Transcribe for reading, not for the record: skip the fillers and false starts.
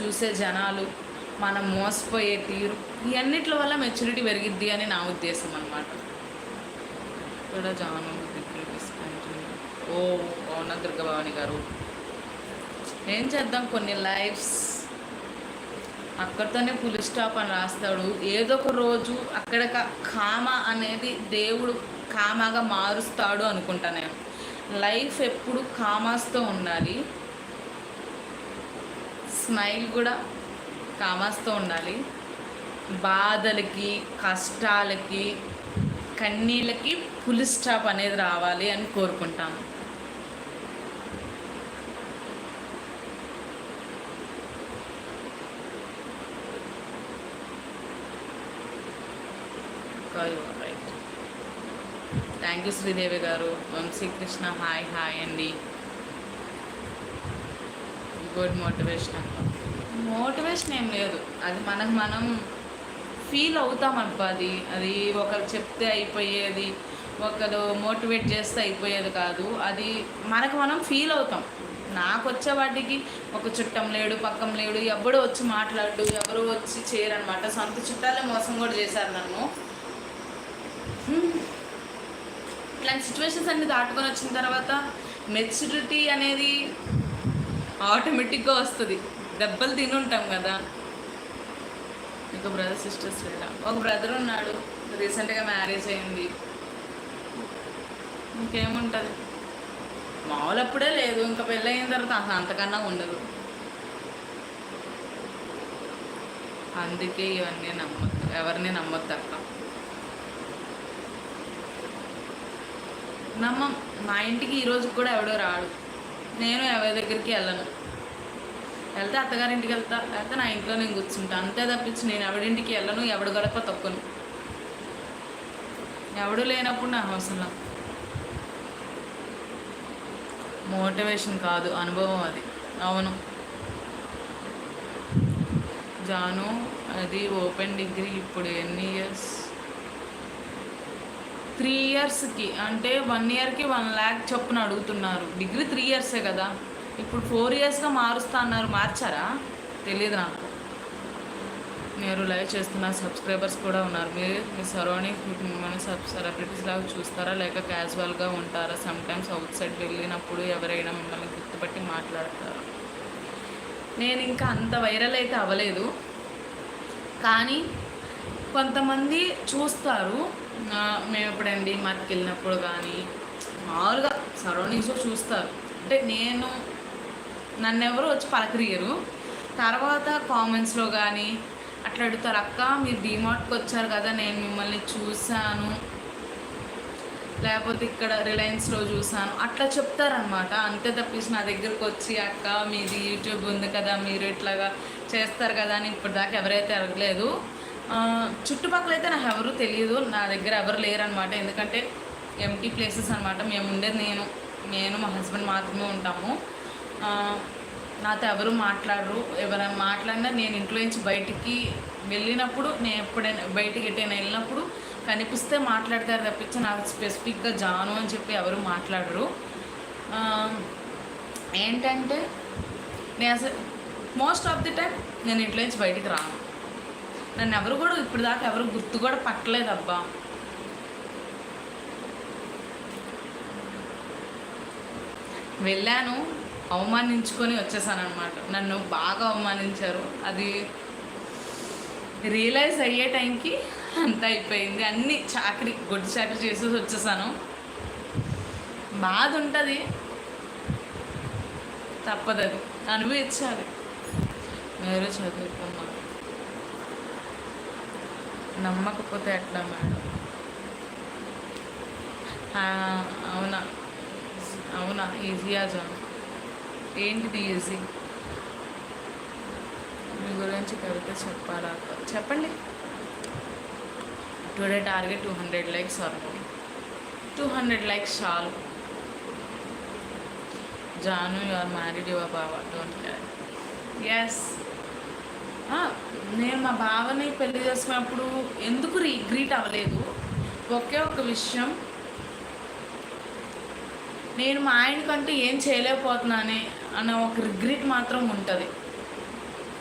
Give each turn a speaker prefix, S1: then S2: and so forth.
S1: చూసే జనాలు, మనం మోసపోయే తీరు, ఇవన్నిటి వల్ల మెచ్యూరిటీ పెరిగిద్ది అని నా ఉద్దేశం అనమాట. ఇక్కడ జాను డిగ్రీ డిస్కంటిన్యూ. ఓ అవునా దుర్గభవాని గారు, ఏం చేద్దాం, కొన్ని లైఫ్స్ అక్కడితోనే ఫుల్ స్టాప్ అని రాస్తాడు. ఏదో ఒక రోజు అక్కడ కామా అనేది దేవుడు కామాగా మారుస్తాడు అనుకుంటా నేను. లైఫ్ ఎప్పుడు కామాస్తో ఉండాలి, స్మైల్ కూడా కామాస్తో ఉండాలి. బాధలకి, కష్టాలకి, కన్నీళ్ళకి ఫుల్ స్టాప్ అనేది రావాలి అని కోరుకుంటాను. రైట్, థ్యాంక్ యూ శ్రీదేవి గారు. వంశీకృష్ణ హాయ్ హాయ్ అండి. Good motivation. మోటివేషన్ ఏం లేదు, అది మనకు మనం ఫీల్ అవుతాం అబ్బా. అది ఒకరు చెప్తే అయిపోయేది, ఒకరు మోటివేట్ చేస్తే అయిపోయేది కాదు. అది మనకు మనం ఫీల్ అవుతాం. నాకు వచ్చే వాటికి ఒక చుట్టం లేడు, పక్కం లేడు, ఎవడో వచ్చి మాట్లాడు, ఎవరు వచ్చి చేయరనమాట. సొంత చుట్టాలే మోసం కూడా చేశారు నన్ను. ఇట్లాంటి సిచ్యువేషన్స్ అన్ని దాటుకొని వచ్చిన తర్వాత మెచ్యూరిటీ అనేది ఆటోమేటిక్గా వస్తుంది. దెబ్బలు తినుంటాం కదా. ఇంకా బ్రదర్ సిస్టర్స్ లేరా? ఒక బ్రదర్ ఉన్నాడు, రీసెంట్గా మ్యారేజ్ అయింది. ఇంకేముంటుంది, మామూలు అప్పుడే లేదు, ఇంకా పెళ్ళి అయిన తర్వాత అసలు అంతకన్నా ఉండదు. అందుకే ఇవన్నీ నమ్మద్దు, ఎవరిని నమ్మొద్దు అక్క. నమ్మం. మా ఇంటికి ఈరోజు కూడా ఎవడో రాడు, నేను ఎవరి దగ్గరికి వెళ్ళను. వెళ్తే అత్తగారింటికి వెళ్తా, లేకపోతే నా ఇంట్లో నేను కూర్చుంటా, అంతే తప్పించి నేను ఎవడింటికి వెళ్ళను, ఎవడు గడప తొక్కను. ఎవడు లేనప్పుడు నా అవసరం. మోటివేషన్ కాదు, అనుభవం అది. అవును జాను, అది ఓపెన్ డిగ్రీ ఇప్పుడు ఎన్ని ఇయర్స్? 3 ఇయర్స్కి, అంటే 1 ఇయర్కి 1 lakh చొప్పున అడుగుతున్నారు. డిగ్రీ 3 ఇయర్సే కదా, ఇప్పుడు 4 ఇయర్స్గా మారుస్తా అన్నారు. మార్చారా? తెలియదు నాకు. మీరు లైవ్ చేస్తున్నారు, సబ్స్క్రైబర్స్ కూడా ఉన్నారు. మీరు మీ సరౌండింగ్స్ మిమ్మల్ని సెలబ్రిటీస్ లాగా చూస్తారా, లేక క్యాజువల్గా ఉంటారా? సమ్టైమ్స్ అవుట్ సైడ్ వెళ్ళినప్పుడు ఎవరైనా మిమ్మల్ని గుర్తుపట్టి మాట్లాడతారా? నేను ఇంకా అంత వైరల్ అయితే అవ్వలేదు, కానీ కొంతమంది చూస్తారు. మేము ఎప్పుడండి మార్కి వెళ్ళినప్పుడు కానీ మామూలుగా సరౌండింగ్స్లో చూస్తారు. అంటే నన్ను ఎవరు వచ్చి పలకరియరు. తర్వాత కామెంట్స్లో కానీ అట్లా అడుగుతారు, అక్క మీరు డీమార్ట్కి వచ్చారు కదా, నేను మిమ్మల్ని చూశాను, లేకపోతే ఇక్కడ రిలయన్స్లో చూశాను, అట్లా చెప్తారనమాట. అంతే తప్పించి నా దగ్గరకు వచ్చి అక్క మీది యూట్యూబ్ ఉంది కదా, మీరు ఇట్లాగా చేస్తారు కదా అని ఇప్పటిదాకా ఎవరైతే అడగలేదు. చుట్టుపక్కల అయితే నాకు ఎవరు తెలియదు, నా దగ్గర ఎవరు లేరనమాట. ఎందుకంటే ఎంటీ ప్లేసెస్ అనమాట మేము ఉండేది. నేను మా హస్బెండ్ మాత్రమే ఉంటాము. నాతో ఎవరు మాట్లాడరు. ఎవరైనా మాట్లాడినా నేను ఇంట్లో నుంచి బయటికి వెళ్ళినప్పుడు, నేను ఎప్పుడైనా బయటికి ఎట్టైనా వెళ్ళినప్పుడు కనిపిస్తే మాట్లాడతారు తప్పించి నాకు స్పెసిఫిక్గా జాను అని చెప్పి ఎవరు మాట్లాడరు. ఏంటంటే నేను అసలు మోస్ట్ ఆఫ్ ది టైం నేను ఇంట్లో నుంచి బయటికి రాను. నన్ను ఎవరు కూడా ఇప్పుడు దాకా ఎవరు గుర్తు కూడా పట్టలేదబ్బా. వెళ్ళాను, అవమానించుకొని వచ్చేసాను అనమాట. నన్ను బాగా అవమానించారు. అది రియలైజ్ అయ్యే టైంకి అంత అయిపోయింది. అన్నీ గొడ్డు చాకరీ చేసేసి వచ్చేసాను. బాధ ఉంటుంది, తప్పదు, అది అనుభవించాలి. మీరు చదువుకున్నారు, నమ్మకపోతే ఎట్లా మేడం? అవునా ఈజీయా జాన్? ఏంటిది ఈజీ? మీ గురించి కవిత చెప్పాలా? చెప్పండి. Today target 200 likes or 200 likes చాలు. Janu you are married your బావ, డోంట్ కేర్. ఎస్, నేను మా బావని పెళ్లి చేసుకున్నప్పుడు ఎందుకు రిగ్రీట్ అవ్వలేదు, ఒకే ఒక విషయం, నేను మా ఆయనకంటూ ఏం చేయలేకపోతున్నానే అన్న ఒక రిగ్రెట్ మాత్రం ఉంటుంది.